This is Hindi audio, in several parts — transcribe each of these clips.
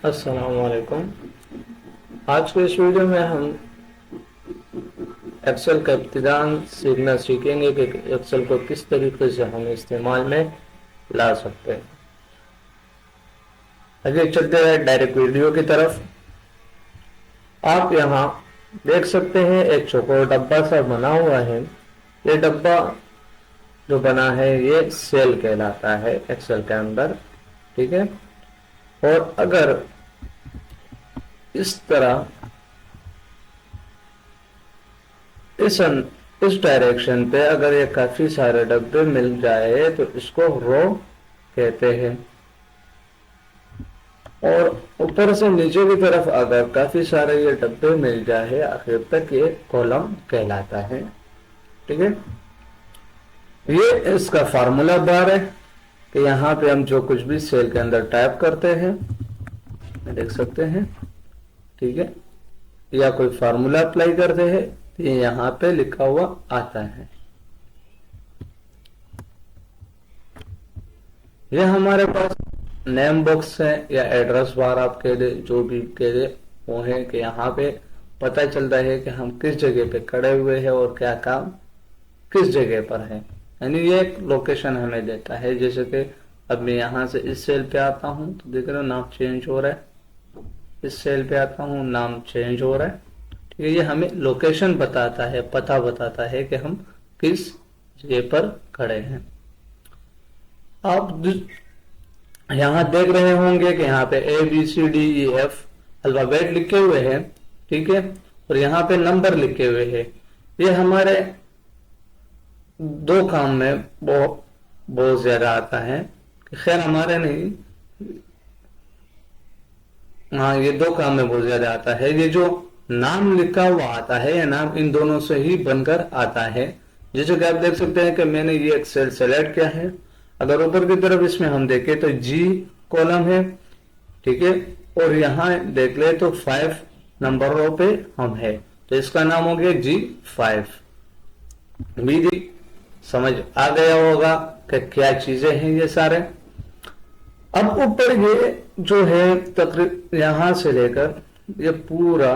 अस्सलाम वालेकुम। आज के इस वीडियो में हम एक्सेल का इब्तिदान सीखना सीखेंगे कि एक्सेल को किस तरीके से हम इस्तेमाल में ला सकते हैं। आगे चलते हैं डायरेक्ट वीडियो की तरफ। आप यहाँ देख सकते हैं एक चौकोर डब्बा सा बना हुआ है। ये डब्बा जो बना है ये सेल कहलाता है एक्सेल के अंदर, ठीक है। और अगर इस तरह इस इस डायरेक्शन पे अगर ये काफी सारे डब्बे मिल जाए तो इसको रो कहते हैं। और ऊपर से नीचे की तरफ अगर काफी सारे ये डब्बे मिल जाए आखिर तक ये कॉलम कहलाता है, ठीक है। ये इसका फार्मूला बार है कि यहाँ पे हम जो कुछ भी सेल के अंदर टाइप करते हैं देख सकते हैं, ठीक है, या कोई फार्मूला अप्लाई करते हैं तो ये यहाँ पे लिखा हुआ आता है। ये हमारे पास नेम बॉक्स है या एड्रेस बार आप कह दे, जो भी कह दे वो है कि यहाँ पे पता चलता है कि हम किस जगह पे खड़े हुए हैं और क्या काम किस जगह पर है, यानी ये एक लोकेशन हमें देता है। जैसे कि अब मैं यहाँ से इस सेल पे आता हूँ तो देख रहे हो नाम चेंज हो रहा है, इस सेल पे आता हूँ नाम चेंज हो रहा है, ठीक है। ये हमें लोकेशन बताता है, पता बताता है कि हम किस जगह पर खड़े हैं। आप यहाँ देख रहे होंगे कि यहाँ पे ABCDEF अल्फाबेट लिखे हुए हैं, ठीक है, और यहाँ पे नंबर लिखे हुए हैं। ये हमारे दो काम में बहुत ज्यादा आता है, खैर हमारे नहीं, हाँ ये दो काम में बहुत ज्यादा आता है। ये जो नाम लिखा हुआ आता है ये नाम इन दोनों से ही बनकर आता है। जैसे कि आप देख सकते हैं कि मैंने ये एक सेल सेलेक्ट किया है। अगर ऊपर की तरफ इसमें हम देखें तो G कॉलम है, ठीक है, और यहाँ देख ले तो 5 नंबर रो पे हम है, तो इसका नाम हो गया G5। मेरी समझ आ गया होगा कि क्या चीजें हैं ये सारे। अब ऊपर ये जो है तकरीबन यहाँ से लेकर ये पूरा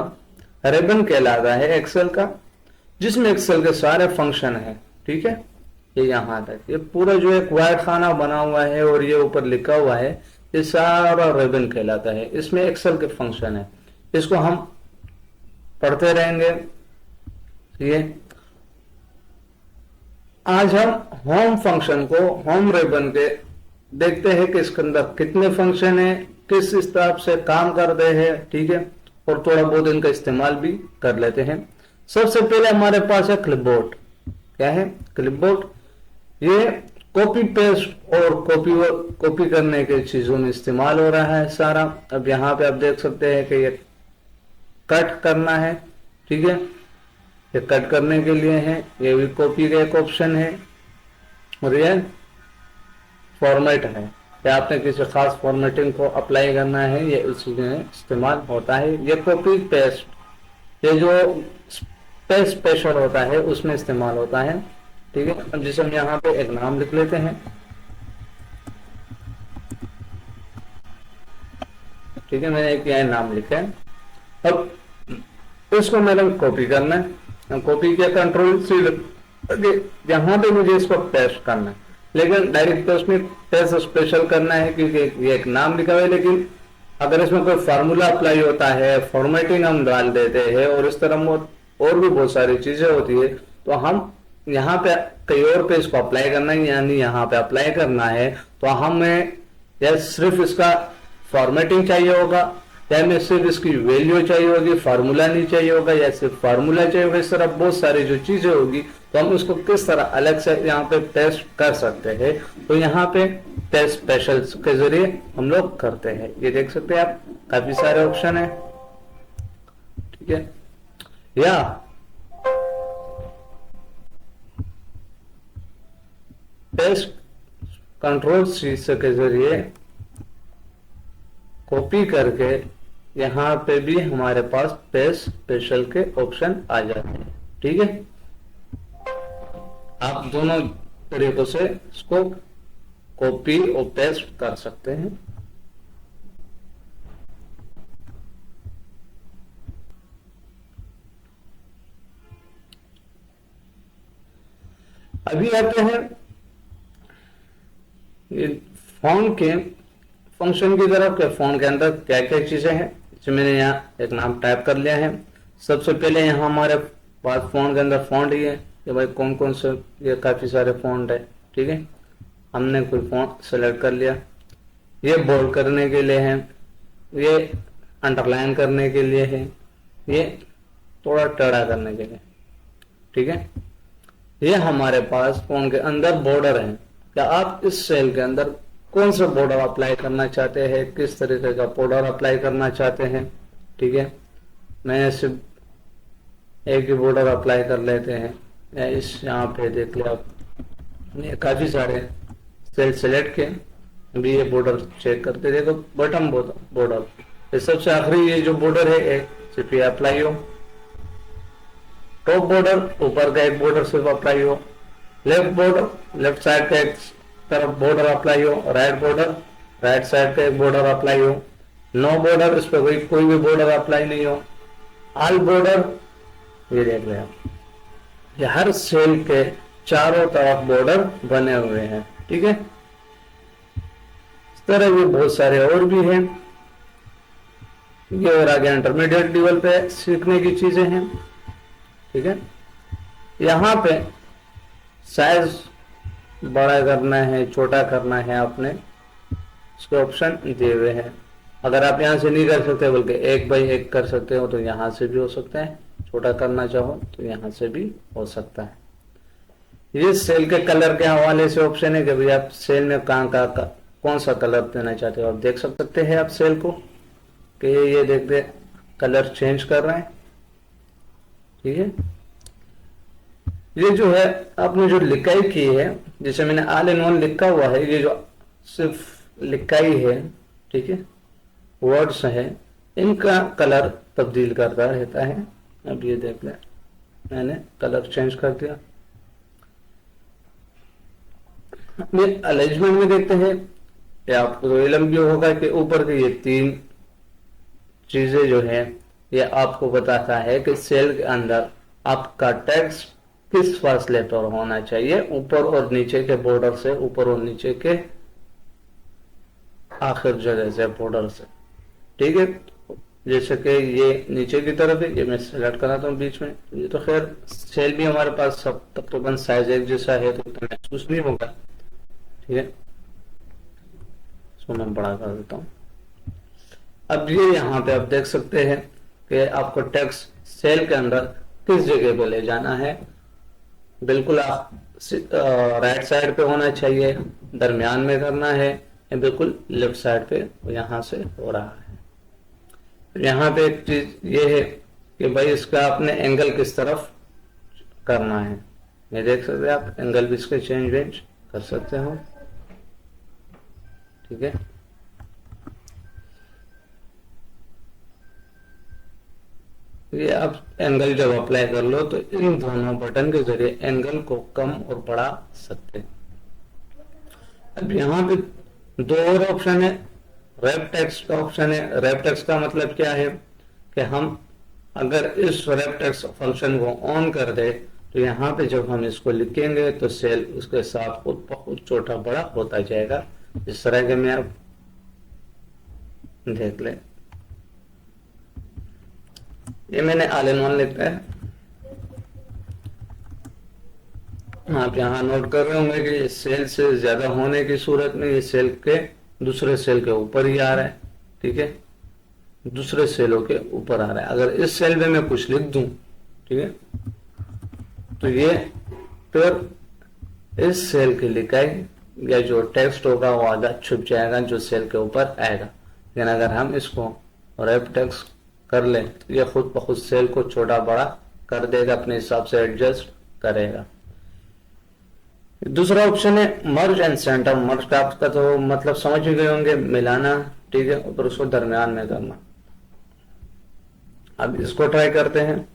रिबन कहलाता है एक्सेल का, जिसमें एक्सेल के सारे फंक्शन है, ठीक है। ये यहाँ तक ये पूरा जो एक वाइट खाना बना हुआ है और ये ऊपर लिखा हुआ है ये सारा रिबन कहलाता है। इसमें एक्सेल के फंक्शन है, इसको हम पढ़ते रहेंगे। ये आज हम होम फंक्शन को, होम रिबन के देखते हैं कि इसके अंदर कितने फंक्शन है, किस हिसाब से काम करते हैं, ठीक है, और थोड़ा बहुत इनका इस्तेमाल भी कर लेते हैं। सबसे पहले हमारे पास है क्लिपबोर्ड। क्या है क्लिपबोर्ड? ये कॉपी पेस्ट और कॉपी करने के चीजों में इस्तेमाल हो रहा है सारा। अब यहाँ पे आप देख सकते हैं कि ये कट करना है, ठीक है, ये कट करने के लिए है। ये भी कॉपी का एक ऑप्शन है और ये फॉर्मेट है, या आपने किसी खास फॉर्मेटिंग को अप्लाई करना है ये उसी में इस्तेमाल होता है। ये कॉपी पेस्ट ये जो स्पेस स्पेशल होता है उसमें इस्तेमाल होता है, ठीक है। अब जैसे हम यहाँ पे एक नाम लिख लेते हैं, ठीक है, मैंने एक यहाँ नाम लिखा है। अब इसको मैंने कॉपी करना है, कॉपी किया कंट्रोल-C, यहाँ पे मुझे इसको पेस्ट करना है, लेकिन डायरेक्ट पेस्ट में पेस्ट स्पेशल करना है क्योंकि ये एक नाम लिखा हुआ है। लेकिन अगर इसमें कोई फार्मूला अप्लाई होता है, फॉर्मेटिंग हम डाल देते हैं और इस तरह और भी बहुत सारी चीजें होती है, तो हम यहाँ पे कहीं और पे इसको अप्लाई करना है, यानी यहाँ पे अप्लाई करना है तो हमें या सिर्फ इसका फॉर्मेटिंग चाहिए होगा, या हमें सिर्फ इसकी वैल्यू चाहिए होगी, फार्मूला नहीं चाहिए होगा, या सिर्फ फार्मूला चाहिए होगा। इस तरह बहुत सारी जो चीजें होगी तो हम उसको किस तरह अलग से यहाँ पे पेस्ट कर सकते हैं। तो यहाँ पे पेस्ट स्पेशल के जरिए हम लोग करते हैं। ये देख सकते हैं आप, काफी सारे ऑप्शन है, ठीक है। या पेस्ट कंट्रोल-C के जरिए कॉपी करके यहाँ पे भी हमारे पास पेस्ट स्पेशल के ऑप्शन आ जाते हैं, ठीक है। आप दोनों तरीकों से इसको कॉपी और पेस्ट कर सकते हैं। अभी आते हैं ये फॉर्म के फंक्शन की तरफ के फॉर्म के अंदर क्या क्या चीजें हैं। जो मैंने यहाँ एक नाम टाइप कर लिया है। सबसे पहले यहाँ हमारे पास फॉन्ट के अंदर फॉन्ट ही है कि भाई कौन कौन से, ये काफी सारे फॉन्ट है। ठीक है, हमने कोई फॉन्ट सेलेक्ट कर लिया। ये बोल्ड करने के लिए है, ये अंडरलाइन करने के लिए है, ये थोड़ा टेढ़ा करने के लिए। ठीक है, ये हमारे पास फॉन्ट के अंदर बॉर्डर है। क्या आप इस सेल के अंदर कौन सा बॉर्डर अप्लाई करना चाहते हैं, किस तरीके का बॉर्डर अप्लाई करना चाहते हैं। ठीक है, मैं सिर्फ एक ही बॉर्डर अप्लाई कर लेते हैं। या इस यहाँ पे देख लिया आप, ये काफी सारे सेल सेलेक्ट किए। अभी ये बॉर्डर चेक करते देखो, बॉटम बॉर्डर, ये सबसे आखिरी ये जो बॉर्डर है सिर्फ ये अप्लाई हो। टॉप बॉर्डर, ऊपर का एक बॉर्डर सिर्फ अप्लाई हो। लेफ्ट बॉर्डर, लेफ्ट साइड का एक तरफ बॉर्डर अप्लाई हो। राइट बॉर्डर, राइट साइड का एक बॉर्डर अप्लाई हो। नो बॉर्डर, इस पर कोई भी बॉर्डर अप्लाई नहीं हो। ऑल बॉर्डर, ये देख रहे हैं ये हर सेल के चारों तरफ बॉर्डर बने हुए हैं। ठीक है, इस तरह भी बहुत सारे और भी हैं। ये और आगे इंटरमीडिएट लेवल पे सीखने की चीजें हैं। ठीक है, यहाँ पे साइज बड़ा करना है, छोटा करना है, आपने इसके ऑप्शन दिए हुए हैं। अगर आप यहाँ से नहीं कर सकते बल्कि 1x1 कर सकते हो तो यहाँ से भी हो सकता है। छोटा करना चाहो तो यहाँ से भी हो सकता है। ये सेल के कलर के हवाले से ऑप्शन है कि भाई आप सेल में कहाँ कौन सा कलर देना चाहते हो। आप देख सकते हैं आप सेल को कि ये देखते कलर चेंज कर रहे हैं। ठीक है, ये जो है आपने जो लिखाई की है, जैसे मैंने ऑल इन वन लिखा हुआ है, ये जो सिर्फ लिखाई है, ठीक है, वर्ड्स है, इनका कलर तब्दील करता रहता है। अब ये देख लें, मैंने कलर चेंज कर दिया। ये अरेंजमेंट में देखते हैं, ये आपको इलम भी होगा कि ऊपर के ये 3 चीजें जो है ये आपको बताता है कि सेल के अंदर आपका टेक्स्ट किस फासले पर होना चाहिए, ऊपर और नीचे के बॉर्डर से, ऊपर और नीचे के आखिर जगह से, बॉर्डर से। ठीक है, जैसे कि ये नीचे की तरफ है, ये मैं सेलेक्ट कराता हूँ बीच में। ये तो खैर सेल भी हमारे पास सब तकरीबन साइज एक जैसा है तो इतना महसूस नहीं होगा। ठीक है, इसको मैं बड़ा कर देता हूँ। अब ये यहाँ पे आप देख सकते हैं कि आपको टेक्स्ट सेल के अंदर किस जगह पे ले जाना है। बिल्कुल आप राइट साइड पे होना चाहिए, दरमियान में करना है, या बिल्कुल लेफ्ट साइड पे यहाँ से हो रहा है। यहाँ पे एक चीज ये है कि भाई इसका आपने एंगल किस तरफ करना है। ये देख सकते हैं आप, एंगल भी इसके चेंज वेंज कर सकते हो। ठीक है, ये आप एंगल जब अप्लाई कर लो तो इन दोनों बटन के जरिए एंगल को कम और बढ़ा सकते हैं। अब यहाँ पे 2 और ऑप्शन है। रैप टेक्स्ट का ऑप्शन है। रैप टेक्स्ट का मतलब क्या है कि हम अगर इस रैप टेक्स्ट फंक्शन को ऑन कर दे तो यहाँ पे जब हम इसको लिखेंगे तो सेल उसके साथ खुद ब खुद छोटा बड़ा होता जाएगा। इस तरह के में आप देख ले, ये मैंने ऑल इन वन लिखा है। आप यहाँ नोट कर रहे होंगे कि सेल से ज्यादा होने की सूरत में ये सेल के दूसरे सेल के ऊपर ही आ रहा है। ठीक है, दूसरे सेलों के ऊपर आ रहा है। अगर इस सेल में मैं कुछ लिख दूं, ठीक है, तो ये फिर इस सेल की लिखाई या जो टेक्स्ट होगा वो आधा छुप जाएगा जो सेल के ऊपर आएगा। लेकिन अगर हम इसको रैप टेक्स्ट कर लें तो ये खुद ब खुद सेल को छोटा बड़ा कर देगा, अपने हिसाब से एडजस्ट करेगा। दूसरा ऑप्शन है मर्ज एंड सेंटर। मर्ज का तो मतलब समझ ही गए होंगे, मिलाना। ठीक है, और उसको दरमियान में करना। अब इसको ट्राई करते हैं।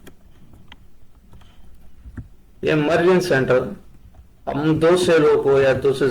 ये मर्ज एंड सेंटर, हम 2 सेलों को या 2 से